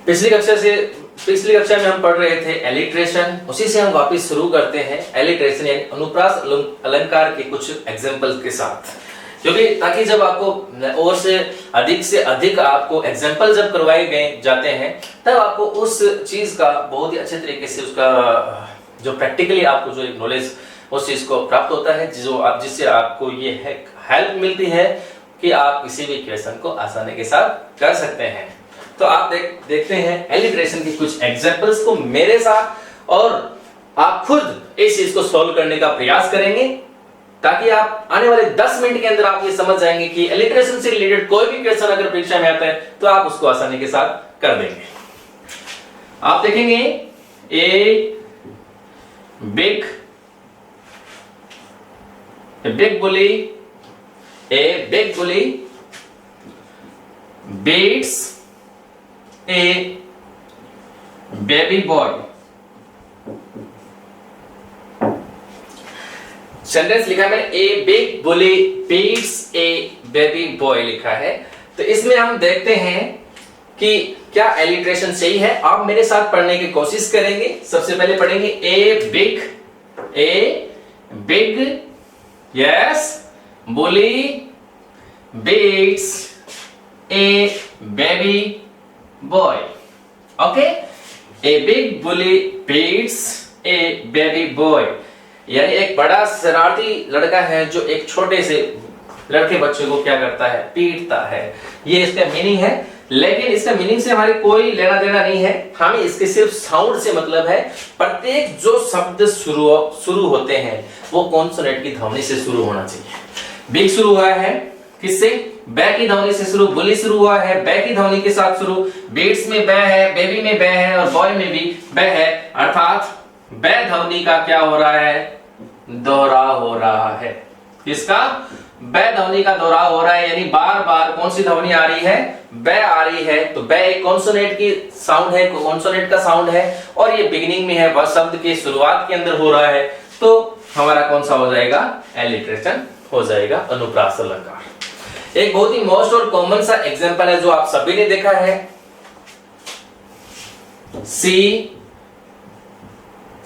पिछली कक्षा में हम पढ़ रहे थे एलिट्रेशन, उसी से हम वापस शुरू करते हैं एलिट्रेशन यानी अनुप्रास अलंकार के कुछ एग्जांपल्स के साथ, क्योंकि ताकि जब आपको और से अधिक आपको एग्जांपल जब करवाए गए जाते हैं तब आपको उस चीज का बहुत ही अच्छे तरीके से उसका जो प्रैक्टिकली आपको जो एक नॉलेज उस चीज को प्राप्त होता है, जिससे आपको ये हेल्प मिलती है कि आप किसी भी क्वेश्चन को आसानी के साथ कर सकते हैं। तो आप देखते हैं एलिट्रेशन की कुछ एग्जांपल्स को मेरे साथ, और आप खुद इस चीज को सॉल्व करने का प्रयास करेंगे ताकि आप आने वाले 10 मिनट के अंदर आप ये समझ जाएंगे कि एलिट्रेशन से रिलेटेड कोई भी क्वेश्चन अगर परीक्षा में आता है तो आप उसको आसानी के साथ कर देंगे। आप देखेंगे a big bully beats a baby boy। Sentence लिखा मैंने a big bully beats a baby boy लिखा है। तो इसमें हम देखते हैं कि क्या एलिट्रेशन सही है। आप मेरे साथ पढ़ने की कोशिश करेंगे। सबसे पहले पढ़ेंगे a big yes bully beats a baby boy. Okay, a big bully beats a baby boy यानी एक बड़ा शरारती लड़का है जो एक छोटे से लड़के बच्चे को क्या करता है, पीटता है। ये इसका मीनिंग है, लेकिन इसका मीनिंग से हमारी कोई लेना देना नहीं है। हमें इसके सिर्फ साउंड से मतलब है। प्रत्येक जो शब्द शुरू होते हैं वो कॉन्सोनेंट की ध्वनि से शुरू होना चाहिए। बिग शुरू हुआ है किससे, बै की ध्वनि से शुरू। बुली शुरू हुआ है बै की ध्वनि के साथ शुरू। बीट्स में बै है, बेबी में बै है और बॉय में भी बै है, अर्थात बै ध्वनि का क्या हो रहा है, दोहराव हो रहा है। किसका, बै ध्वनि का दोहराव हो रहा है, यानी बार बार कौन सी ध्वनि आ रही है, बै आ रही है। तो बै एक कॉन्सोनेंट की साउंड है, कॉन्सोनेंट का साउंड है और ये बिगिनिंग में है, वह शब्द के शुरुआत के अंदर हो रहा है। तो हमारा कौन सा हो जाएगा, एलिट्रेशन हो जाएगा, अनुप्रास अलंकार। एक बहुत ही मोस्ट और कॉमन सा एग्जांपल है जो आप सभी ने देखा है, सी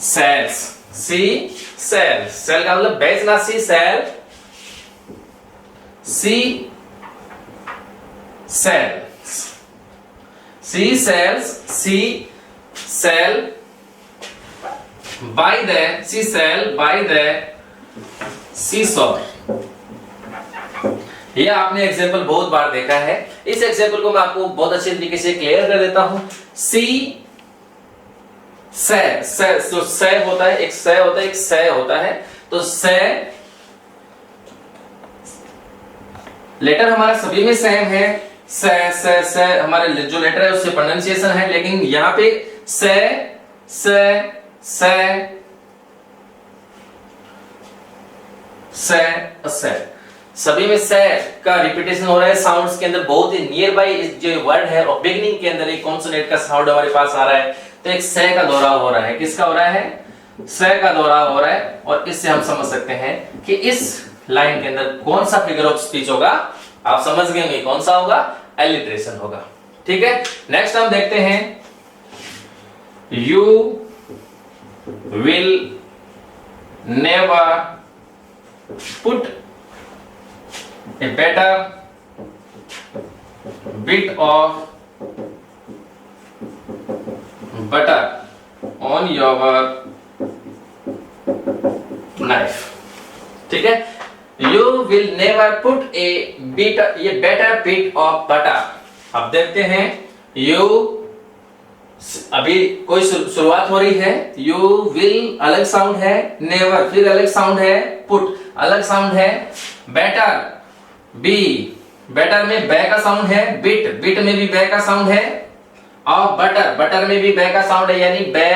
सेल का मतलब बेच ना, सी सेल by the seashore। ये आपने एग्जांपल बहुत बार देखा है। इस एग्जांपल को मैं आपको बहुत अच्छे तरीके से क्लियर कर देता हूं। जो से होता है, एक से होता है, एक से होता है। तो से लेटर हमारा सभी में सेम है, से हमारे जो लेटर है उससे प्रोनाउंसिएशन है, लेकिन यहां पे से सभी में से का रिपीटेशन हो रहा है। साउंड्स के अंदर बहुत ही नियर बाई जो वर्ड है और बिगिनिंग के अंदर एक कॉन्सोनेंट का साउंड हमारे पास आ रहा है, तो एक से का दोहराव हो रहा है। किसका हो रहा है, से का दोहराव हो रहा है। और इससे हम समझ सकते हैं कि इस लाइन के अंदर कौन सा फिगर ऑफ स्पीच होगा। आप समझ गए कौन सा होगा, एलिट्रेशन होगा। ठीक है, नेक्स्ट हम देखते हैं, you will never put a better bit of butter on your knife। ठीक है, you will never put a better bit of butter। अब देखते हैं, you अभी कोई शुरुआत हो रही है, you will अलग साउंड है, never फिर अलग साउंड है, put अलग साउंड है, better बी बेटर में बै का साउंड है, बिट में भी बै का साउंड है, और बटर में भी बै का साउंड है, यानी बै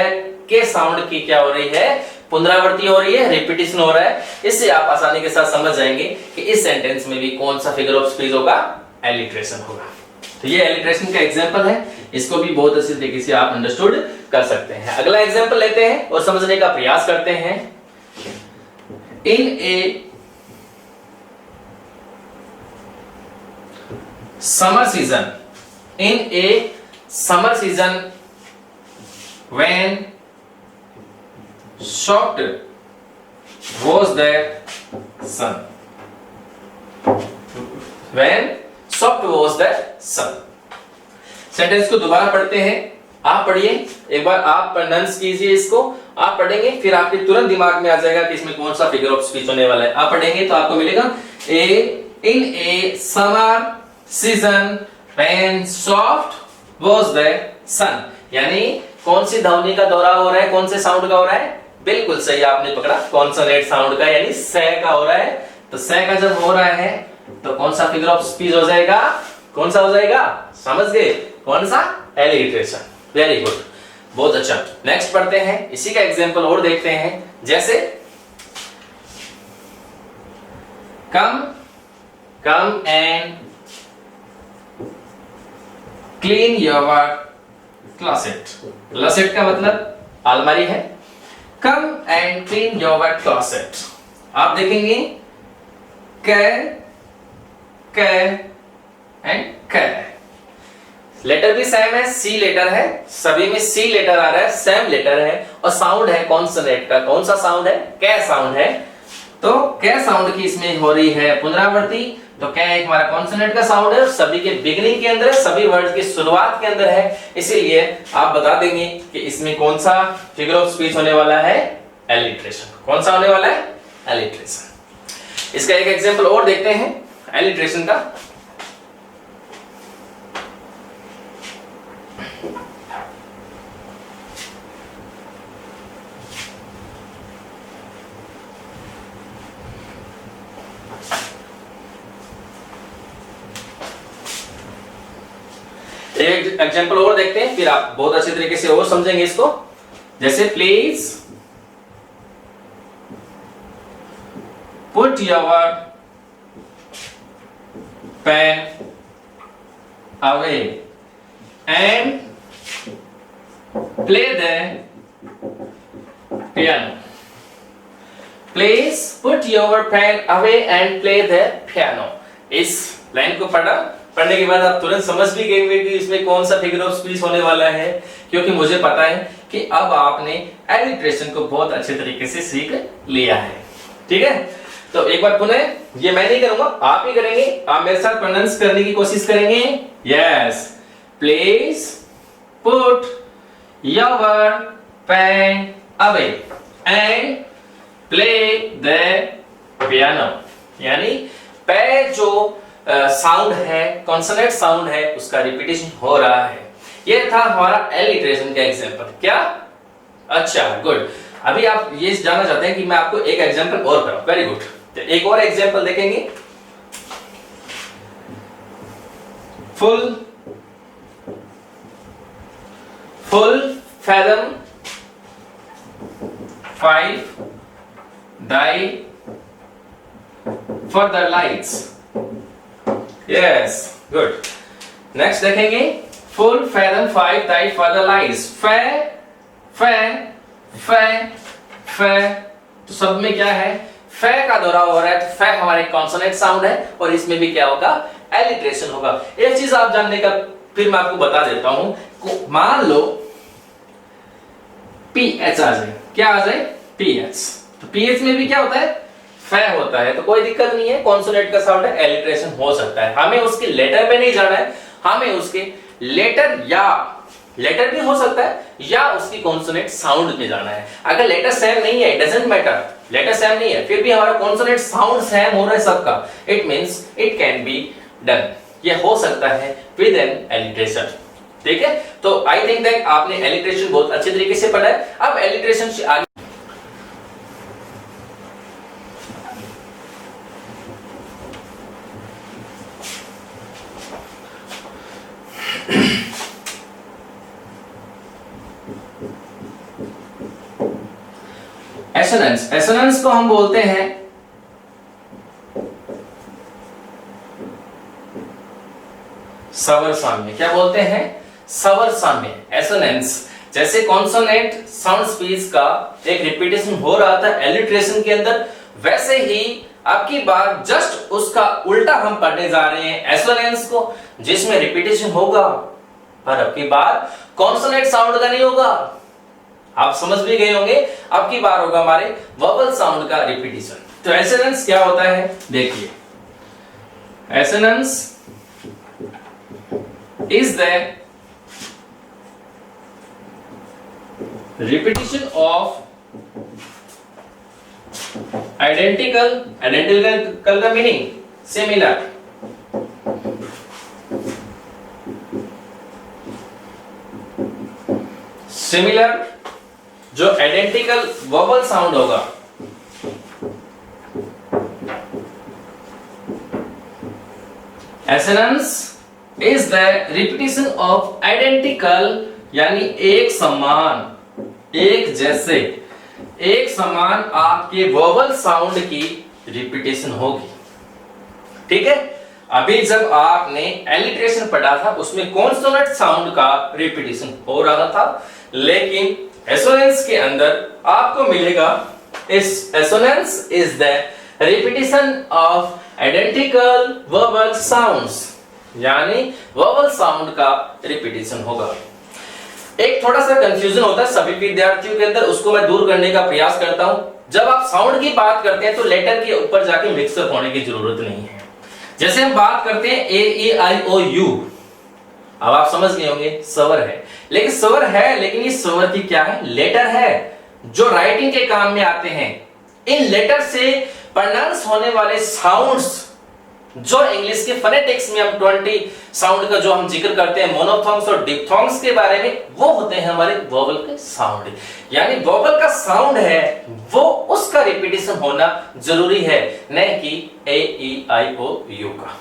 के साउंड की क्या हो रही है, पुनरावृत्ति हो रही है, रिपीटिशन हो रहा है। इससे आप आसानी के साथ समझ जाएंगे कि इस सेंटेंस में भी कौन सा फिगर ऑफ स्पीच होगा, एलिट्रेशन होगा। तो ये एलिट्रेशन का एग्जांपल है, इसको भी बहुत अच्छे तरीके से आप अंडरस्टूड कर सकते हैं। अगला एग्जांपल लेते हैं और समझने का प्रयास करते हैं। In a summer season summer season when soft was the sun. When soft was the sun. Sentence को दोबारा पढ़ते हैं। आप पढ़िए एक बार, आप प्रोनाउंस कीजिए इसको, आप पढ़ेंगे फिर आपके तुरंत दिमाग में आ जाएगा कि इसमें कौन सा फिगर ऑफ स्पीच होने वाला है। आप पढ़ेंगे तो आपको मिलेगा in a summer season when soft was the sun. यानी कौन सी ध्वनि का दोहरा हो रहा है, कौन से साउंड का हो रहा है? बिल्कुल सही आपने पकड़ा, कॉन्सोनेंट साउंड का, यानी स का हो रहा है। तो स का जब हो रहा है तो कौन सा फिगर ऑफ स्पीच हो जाएगा? कौन सा हो जाएगा? समझ गए? कौन सा? एलिट्रेशन। वेरी गुड, बहुत अच्छा। नेक्स्ट पढ़ते हैं, इसी का एग्जांपल और देखते हैं। जैसे come and clean your closet. Closet का मतलब अलमारी है। Come and clean your closet. आप देखेंगे क एंड क, लेटर भी सेम है, सी लेटर है, सभी में सी लेटर आ रहा है, सेम लेटर है, और साउंड है कॉन्सोनेंट का। कौन सा साउंड है? क साउंड है। तो क साउंड की इसमें हो रही है पुनरावृत्ति। तो क एक हमारा कॉन्सोनेंट का साउंड है, सभी के बिगिनिंग के अंदर है, सभी वर्ड की शुरुआत के अंदर है, इसीलिए आप बता देंगे कि इसमें कौन सा फिगर ऑफ स्पीच होने वाला है? एलिट्रेशन। कौन सा होने वाला है? एलिट्रेशन। इसका एक एग्जांपल और देखते हैं एलिट्रेशन का। एक एग्जांपल और देखते हैं, फिर आप बहुत अच्छे तरीके से और समझेंगे इसको। जैसे please put your pen away and play the piano. Please put your pen away and play the piano. इस लाइन को पढ़ने के बाद आप तुरंत समझ भी गए कि इसमें कौन सा फिगर ऑफ स्पीच होने वाला है, क्योंकि मुझे पता है कि अब आपने एलिट्रेशन को बहुत अच्छे तरीके से सीख लिया है। ठीक है, तो एक बार पुनः, ये मैं नहीं करूंगा, आप ही करेंगे। आप मेरे साथ प्रोनाउंस करने की कोशिश करेंगे। Yes, please put your pen away and play the piano. यानी पे जो साउंड है, कॉन्सोनेंट साउंड है, उसका रिपीटेशन हो रहा है। ये था हमारा एलिट्रेशन का एग्जांपल। क्या? अच्छा, गुड। अभी आप ये जानना चाहते हैं कि मैं आपको एक एग्जांपल और कराऊं। वेरी गुड, तो एक और एग्जांपल देखेंगे। Full fathom 5 die for the lights। Yes, good। Next देखेंगे full fathom 5 die for the lights। तो सब में क्या है? फे का दोहरा हो रहा है, तो फे हमारे कॉन्सोनेंट साउंड है, और इसमें भी क्या होगा? एलिट्रेशन होगा। एक चीज आप जानने का फिर मैं आपको बता देता हूं। मान लो पीएच आ जाए। क्या आ जाए? पीएच। तो पीएच में भी क्या होता है? फे होता है, तो कोई दिक्कत नहीं है, कॉन्सोनेंट का साउंड है, एलिट्रेशन हो सकता है। हमें उसके लेटर पे नहीं जाना है, हमें उसके लेटर भी हो सकता है या उसकी कॉन्सोनेंट साउंड में जाना है। अगर लेटर सेम नहीं है, डजंट मैटर, लेटर सेम नहीं है, फिर भी हमारा कॉन्सोनेंट साउंड सेम हो रहा है सबका, it means it can be done. ये हो सकता है विद एन एलिट्रेशन। ठीक है, तो आई थिंक दैट आपने एलिट्रेशन बहुत अच्छे तरीके से पढ़ा है। अब एलिट्रेशन से आगे एसोनेंस। एसोनेंस को हम बोलते हैं स्वर साम्य। क्या बोलते हैं? स्वर साम्य, एसोनेंस। जैसे कॉन्सोनेंट साउंड स्पीच का एक रिपीटेशन हो रहा था एलिट्रेशन के अंदर, वैसे ही अब की बार जस्ट उसका उल्टा हम पढ़ने जा रहे हैं एसोनेंस को, जिसमें रिपीटेशन होगा पर अब की बार कॉन्सोनेंट साउंड का नहीं होगा, आप समझ भी गए होंगे। अब की बार होगा हमारे वोवल साउंड का रिपीटिशन। तो एसोनेंस क्या होता है, देखिए, assonance is the repetition of identical का मीनिंग सिमिलर, सिमिलर जो आइडेंटिकल वोवल साउंड होगा, assonance is the repetition of identical यानी एक समान, एक जैसे, एक समान आपके वोवल साउंड की रिपीटेशन होगी। ठीक है, अभी जब आपने एलिट्रेशन पढ़ा था उसमें कॉन्सोनेंट साउंड का रिपीटेशन हो रहा था, लेकिन एसोनेंस के अंदर आपको मिलेगा इस assonance is the repetition of identical vowel sounds, यानी वोवल साउंड का रिपीटेशन होगा। एक थोड़ा सा कंफ्यूजन होता है सभी विद्यार्थियों के अंदर, उसको मैं दूर करने का प्रयास करता हूं। जब आप साउंड की बात करते हैं तो लेटर के ऊपर जाके मिक्सअप होने की जरूरत नहीं है। जैसे हम बात करते हैं ए ई आई ओ यू, अब आप समझ गए होंगे स्वर है, लेकिन स्वर है, लेकिन ये स्वर की क्या है, लेटर है जो राइटिंग के काम में आते हैं। इन लेटर से प्रोनाउंस होने वाले साउंड्स जो इंग्लिश के फोनेटिक्स में हम 20 साउंड का जो हम जिक्र करते हैं, मोनोथॉन्ग्स और डिप्थॉन्ग्स के बारे में, वो होते हैं हमारे वोवल के साउंड। यानी वोवल का साउंड है वो उसका रिपीटेशन होना जरूरी है, न कि ए ई आई ओ यू का,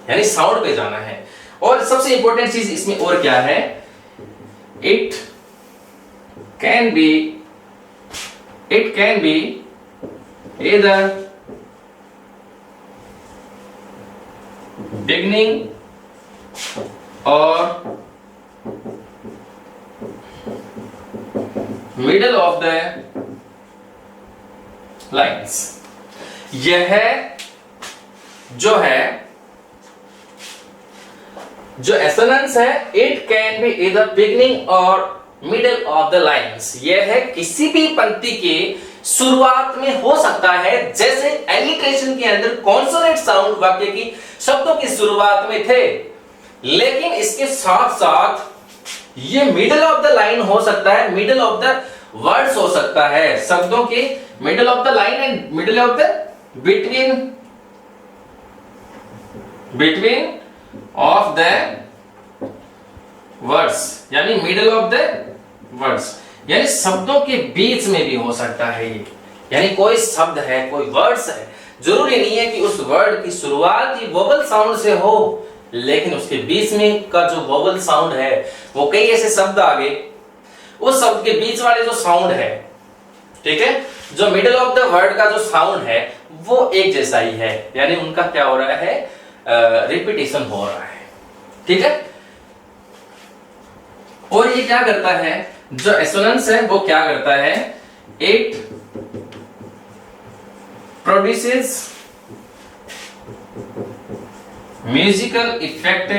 यानी साउंड पे जाना है। और सबसे इंपॉर्टेंट चीज इसमें और क्या है, it can be either beginning or middle of the lines। यह जो एसोनेंस है, इट कैन बी इधर बिगिनिंग और मिडल ऑफ द लाइन्स, यह है किसी भी पंक्ति के शुरुआत में हो सकता है। जैसे एलिट्रेशन के अंदर कॉन्सोनेंट साउंड वाक्य की शब्दों की शुरुआत में थे, लेकिन इसके साथ साथ ये मिडल ऑफ द लाइन हो सकता है, मिडल ऑफ द वर्ड्स हो सकता है, शब्दों के middle of the line and middle of the between of the words, यानी मिडल ऑफ द वर्ड्स, यानी शब्दों के बीच में भी हो सकता है ये। यानी कोई शब्द है, कोई वर्ड्स है, जरूरी नहीं है कि उस वर्ड की शुरुआत ही वोवल साउंड से हो, लेकिन उसके बीच में का जो वोवल साउंड है, वो कई ऐसे शब्द आ गए, उस शब्द के बीच वाले जो साउंड है, ठीक है, जो मिडिल ऑफ द वर्ड का जो साउंड है वो एक जैसा ही है, यानी उनका क्या हो रहा है, रिपीटेशन हो रहा है। ठीक है, और ये क्या करता है, जो एसोनेंस है वो क्या करता है, it produces musical effect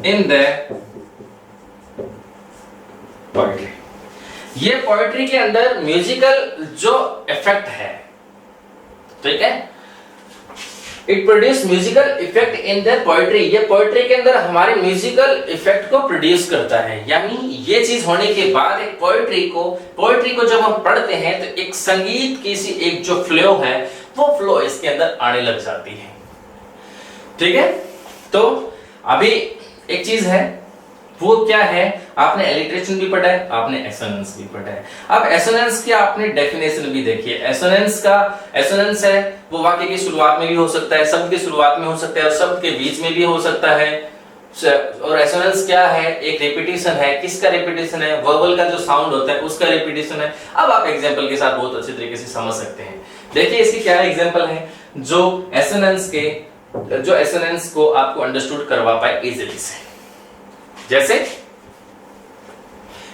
in the poetry. ये पोएट्री के अंदर म्यूजिकल जो इफेक्ट है, ठीक है, it produce musical effect in the poetry, ये पोएट्री के अंदर हमारे म्यूजिकल इफेक्ट को प्रोड्यूस करता है। यानी ये चीज होने के बाद एक पोएट्री को जब हम पढ़ते हैं तो एक संगीत की सी एक जो फ्लो है, वो फ्लो इसके अंदर आने लग जाती है। ठीक है, तो अभी एक चीज है, वो क्या है, आपने एलिट्रेशन भी पढ़ा है, आपने एसोनेंस भी पढ़ा है। अब एसोनेंस की आपने डेफिनेशन भी देखी है। एसोनेंस है वो वाक्य की शुरुआत में भी हो सकता है, शब्द की शुरुआत में हो सकता है और शब्द के बीच में भी हो सकता है। और एसोनेंस क्या है, एक रिपीटेशन है। किसका रिपीटेशन है, वर्बल का जो साउंड होता है उसका रिपीटेशन है। अब आप एग्जांपल के साथ बहुत अच्छे तरीके से समझ सकते हैं। देखिए इसकी क्या एग्जांपल है जो एसोनेंस को आपको अंडरस्टूड करवा पाए इजीली से। जैसे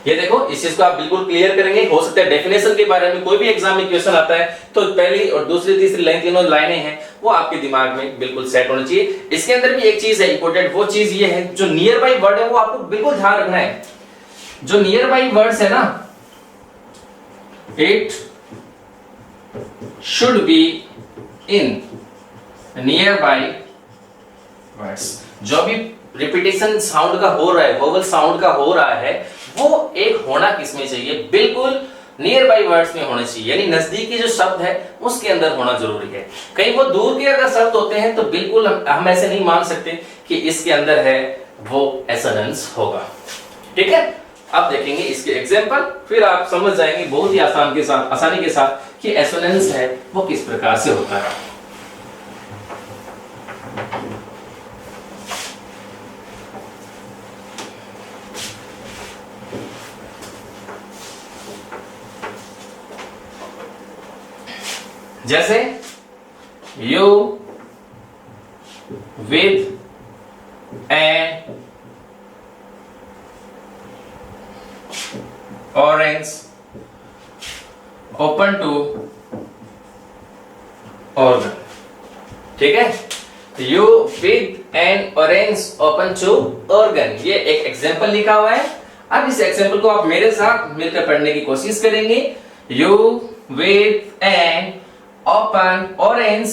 ये देखो, इस चीज को आप बिल्कुल क्लियर करेंगे। हो सकता है डेफिनेशन के बारे में कोई भी एग्जाम में क्वेश्चन आता है तो पहली और दूसरी तीसरी लाइन, तीनों लाइनें हैं वो आपके दिमाग में बिल्कुल सेट होनी चाहिए। इसके अंदर भी एक चीज है इंपॉर्टेंट, वो चीज ये है जो नियर बाई वर्ड है वो आपको बिल्कुल ध्यान रखना है। जो नियर बाई वर्ड्स है ना, it should be in near by words. जो भी रिपीटेशन साउंड का हो रहा है, वोवल साउंड का हो रहा है, वो एक होना किसमें चाहिए, बिल्कुल नियर बाई वर्ड्स में होना चाहिए, यानी नजदीकी जो शब्द है उसके अंदर होना जरूरी है। कहीं वो दूर के अगर शब्द होते हैं तो बिल्कुल हम ऐसे नहीं मान सकते कि इसके अंदर है वो एसोनेंस होगा। ठीक है, अब देखेंगे इसके एग्जांपल, फिर आप समझ जाएंगे बहुत ही आसानी के साथ कि एसोनेंस है वो किस प्रकार से होता है। जैसे you with an orange open to organ. ठीक है, you with an orange open to organ, ये एक एग्जाम्पल लिखा हुआ है। अब इस एग्जाम्पल को आप मेरे साथ मिलकर पढ़ने की कोशिश करेंगे। You with an open orange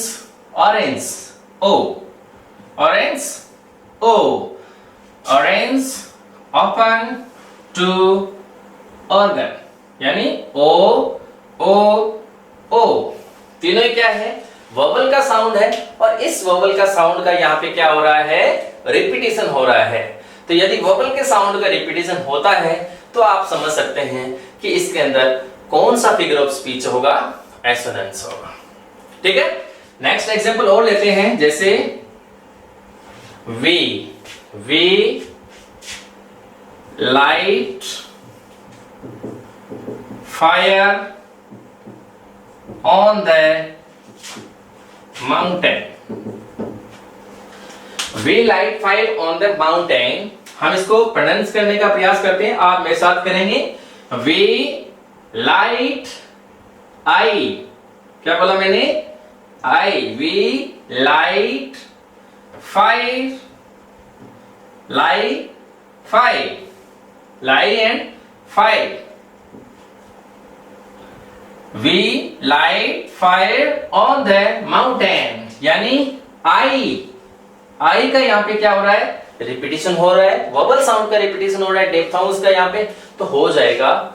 orange o orange o orange open to organ, यानी o o o तीनों क्या है, वोवल का साउंड है और इस वोवल का साउंड का यहाँ पे क्या हो रहा है, रिपीटेशन हो रहा है। तो यदि वोवल के साउंड का रिपीटेशन होता है तो आप समझ सकते हैं कि इसके अंदर कौन सा फिगर ऑफ स्पीच होगा, एसोनेंस होगा। ठीक है, नेक्स्ट एग्जांपल और लेते हैं। जैसे we light fire on the mountain. We light fire on the mountain, हम इसको प्रोनाउंस करने का प्रयास करते हैं, आप मेरे साथ करेंगे। वी लाइट आई, क्या बोला मैंने, I, we light fire, light fire, lie and fire, we light fire on the mountain, यानी आई का यहां पे क्या हो रहा है, रिपीटेशन हो रहा है, वोवल साउंड का रिपीटेशन हो रहा है, डिप्थोंस का यहां पे, तो हो जाएगा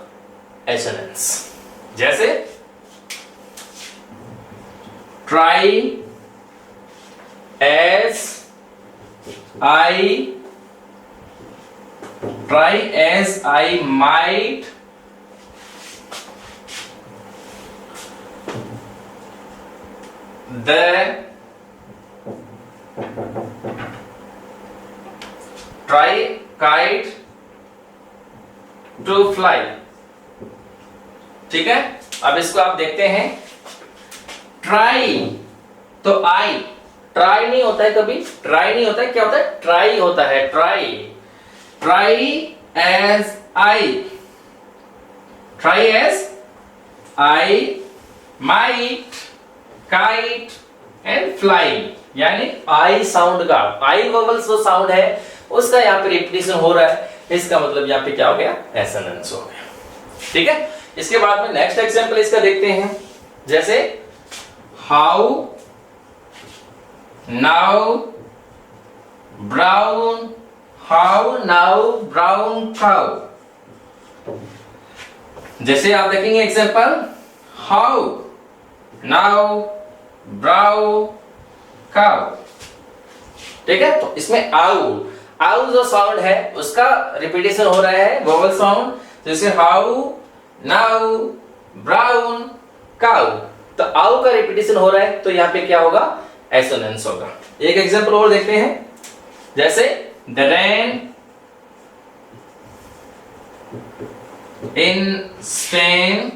एसोनेंस। जैसे try as I might the try kite to fly। ठीक है, अब इसको आप देखते हैं। ट्राई, तो आई, ट्राई नहीं होता है कभी, ट्राई नहीं होता है, क्या होता है, ट्राई होता है, try as I might kite and fly, यानी आई साउंड का, आई वोवल्स जो साउंड है उसका यहाँ पे रिपीटेशन हो रहा है, इसका मतलब यहाँ पे क्या हो गया, एसोनेंस हो गया। ठीक है, इसके बाद में नेक्स्ट एग्जांपल इसका देखते हैं। जैसे How now brown cow। जैसे आप देखेंगे example, how now brown cow। ठीक है, तो इसमें आउ जो साउंड है उसका रिपीटेशन हो रहा है, वोवल साउंड। जैसे हाउ नाउ ब्राउन काउ, तो आउ का रिपीटेशन हो रहा है, तो यहाँ पे क्या होगा, एसोनेंस होगा। एक एग्जांपल और देखते हैं। जैसे the rain in Spain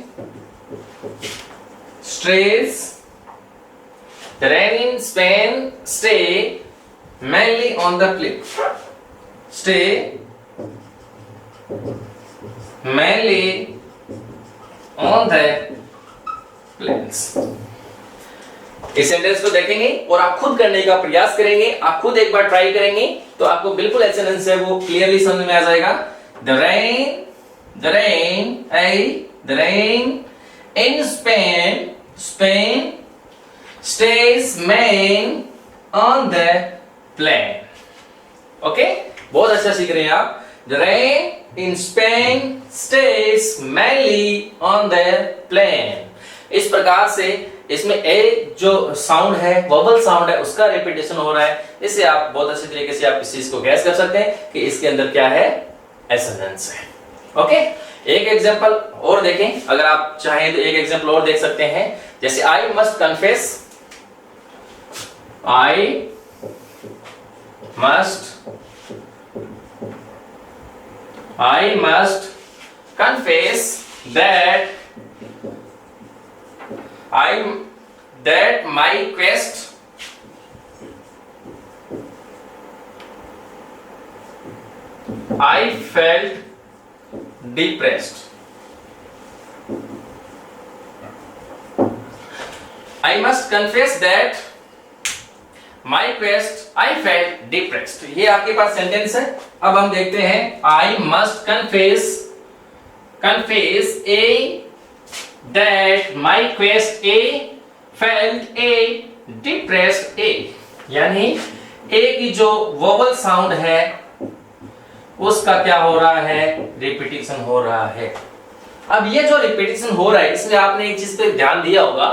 stress, the rain in Spain stay mainly on the cliff, stay mainly on the plains। इस सेंटेंस को देखेंगे और आप खुद करने का प्रयास करेंगे, आप खुद एक बार ट्राई करेंगे तो आपको बिल्कुल एसेंस है वो क्लियरली समझ में आ जाएगा। The rain in Spain stays main on the plain। Okay, बहुत अच्छा सीख रहे हैं आप। The rain in Spain stays mainly on the plain। इस प्रकार से इसमें ए जो साउंड है, वोवल साउंड है, उसका रिपीटेशन हो रहा है। इससे आप बहुत अच्छे तरीके से आप इस चीज को गैस कर सकते हैं कि इसके अंदर क्या है, एसोनेंस है। ओके, एक एग्जांपल और देखें, अगर आप चाहें तो एक एग्जांपल और देख सकते हैं। जैसे I must confess that my quest I felt depressed। I must confess that my quest I felt depressed। ये आपके पास सेंटेंस है। अब हम देखते हैं I must confess A that my quest A felt A depressed A। यानी A की जो वोवल साउंड है उसका क्या हो रहा है, रिपीटिशन हो रहा है। अब ये जो रिपीटिशन हो रहा है इसमें आपने एक चीज पे ध्यान दिया होगा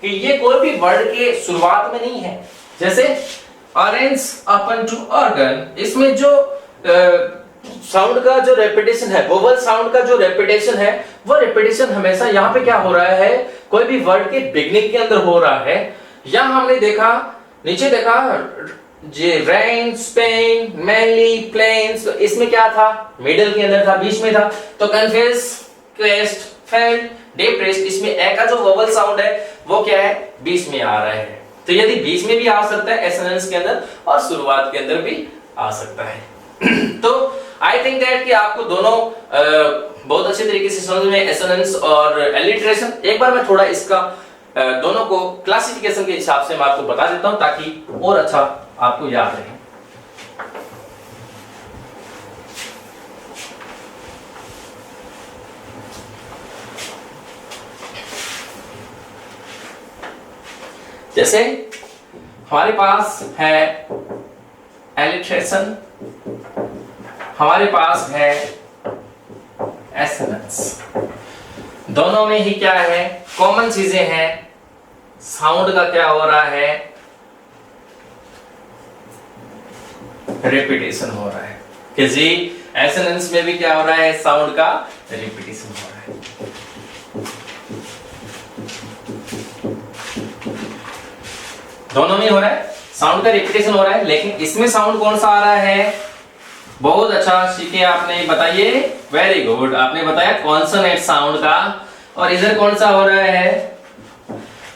कि ये कोई भी वर्ड के शुरुआत में नहीं है। जैसे ऑरेंज अपन टू ऑर्गन, इसमें जो साउंड का जो रेपिटेशन है, वोवल साउंड का जो रेपिटेशन है, वो रेपिटेशन हमेशा यहाँ पे क्या हो रहा है, कोई भी वर्ड के बिगनिंग के अंदर हो रहा है। यहाँ हमने देखा, नीचे देखा जे रेन, स्पेन, मैनली, प्लेन्स, तो इसमें क्या था, मिडल के अंदर था, बीच में था। तो कन्फेस, क्वेस्ट, फेल्ट, डिप्रेस्ड, इसमें ए का जो वोवल साउंड है वो क्या है, बीच में आ रहा है। तो यदि बीच में भी आ सकता है एसोनेंस के अंदर और शुरुआत के अंदर भी आ सकता है। तो आई थिंक दैट कि आपको दोनों बहुत अच्छे तरीके से समझ में एसोनेंस और एलिट्रेशन। एक बार मैं थोड़ा इसका दोनों को क्लासिफिकेशन के हिसाब से मैं आपको बता देता हूं ताकि और अच्छा आपको याद रहे। जैसे हमारे पास है एलिट्रेशन, हमारे पास है एसोनेंस। दोनों में ही क्या है, कॉमन चीजें हैं। साउंड का क्या हो रहा है, रिपीटेशन हो रहा है। कि जी एसोनेंस में भी क्या हो रहा है, साउंड का रिपीटेशन हो रहा है। दोनों में हो रहा है, साउंड का रिपीटेशन हो रहा है। लेकिन इसमें साउंड कौन सा आ रहा है, बहुत अच्छा सीखे आपने, बताइए, वेरी गुड, आपने बताया कॉन्सोनेंट साउंड का। और इधर कौन सा हो रहा है,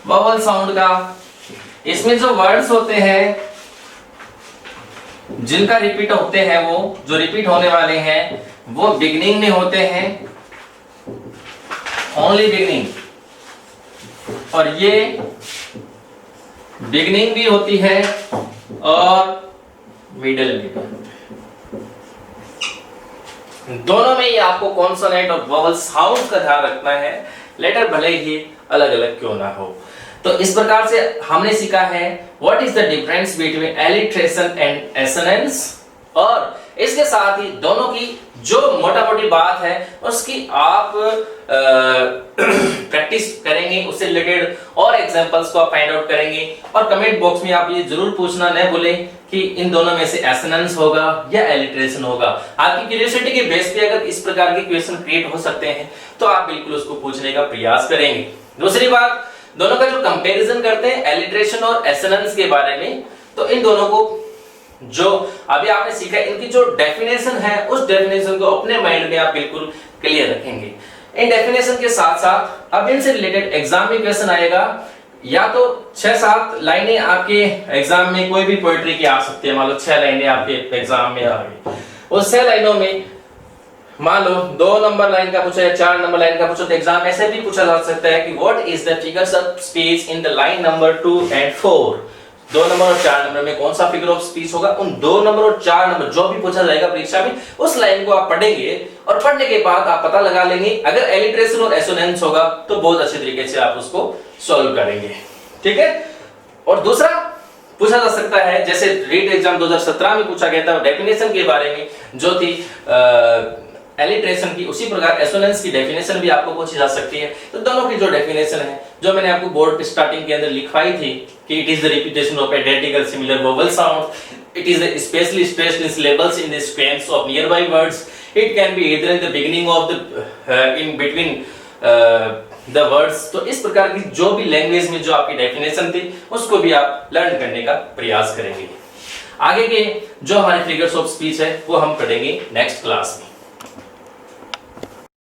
वोवल साउंड का। इसमें जो वर्ड्स होते हैं जिनका रिपीट होते हैं, वो जो रिपीट होने वाले हैं वो बिगनिंग में होते हैं, ओनली बिगनिंग। और ये बिगनिंग भी होती है और मिडल में भी। दोनों में ही आपको कॉन्सोनेंट और वोवल साउंड का ध्यान रखना है, लेटर भले ही अलग अलग क्यों ना हो। तो इस प्रकार से हमने सीखा है what is the difference between alliteration and assonance. और इसके साथ ही दोनों की जो मोटा मोटी बात है उसकी आप प्रैक्टिस करेंगे, उससे रिलेटेड और एग्जांपल्स को आप फाइंड आउट करेंगे। और कमेंट बॉक्स में आप ये जरूर पूछना न भूलें कि इन दोनों में से एसोनेंस होगा या एलिट्रेशन होगा। आपकी क्यूरियोसिटी के बेस पे अगर इस प्रकार के क्वेश्चन क्रिएट हो सकते हैं तो आप बिल्कुल उसको पूछने का प्रयास करेंगे। दूसरी बात, दोनों का जो कंपैरिजन करते हैं एलिट्रेशन और एसोनेंस के बारे में, तो इन दोनों को जो अभी आपने सीखा, इनकी जो डेफिनेशन है उस डेफिनेशन को अपने माइंड में आप बिल्कुल क्लियर रखेंगे। इन डेफिनेशन के साथ साथ अब इनसे रिलेटेड एग्जाम में क्वेश्चन आएगा, या तो 6-7 लाइनें आपके एग्जाम में कोई भी पोएट्री की आ सकती है। मान लो 6 लाइनें आपके एग्जाम में आ गई, उस 6 लाइनों में मान लो 2 नंबर लाइन का पूछा या 4 नंबर लाइन का पूछा तो एग्जाम ऐसे भी पूछा जा सकता है कि what is the figures of speech in the line number 2 and 4। 2 number और 4 नंबर में कौन सा फिगर ऑफ स्पीच होगा, उन 2 नंबर और 4 नंबर जो भी पूछा जाएगा परीक्षा में उस लाइन को आप पढ़ेंगे और पढ़ने के बाद आप पता लगा लेंगे। अगर एलिट्रेशन और एसोनेंस होगा तो बहुत अच्छे तरीके से आप उसको सॉल्व करेंगे, ठीक है। और दूसरा पूछा जा सकता है, जैसे रीट एग्जाम 2017 में पूछा गया था डेफिनेशन के बारे में जो थी एलिट्रेशन की, उसी प्रकार एसोनेंस की डेफिनेशन भी आपको पूछी जा सकती है। तो दोनों की जो डेफिनेशन है जो मैंने आपको बोर्ड पे स्टार्टिंग के अंदर लिखवाई थी कि it is the repetition of identical similar vowel sound, it is specially stressed in syllables in the sequence of near by words, it can be either in the beginning of the in between the words. तो इस प्रकार की जो भी language में जो आपकी definition थी उसको भी आप लर्न करने का प्रयास करेंगे। आगे के जो हमारे फिगर्स ऑफ स्पीच है वो हम पढ़ेंगे नेक्स्ट क्लास में।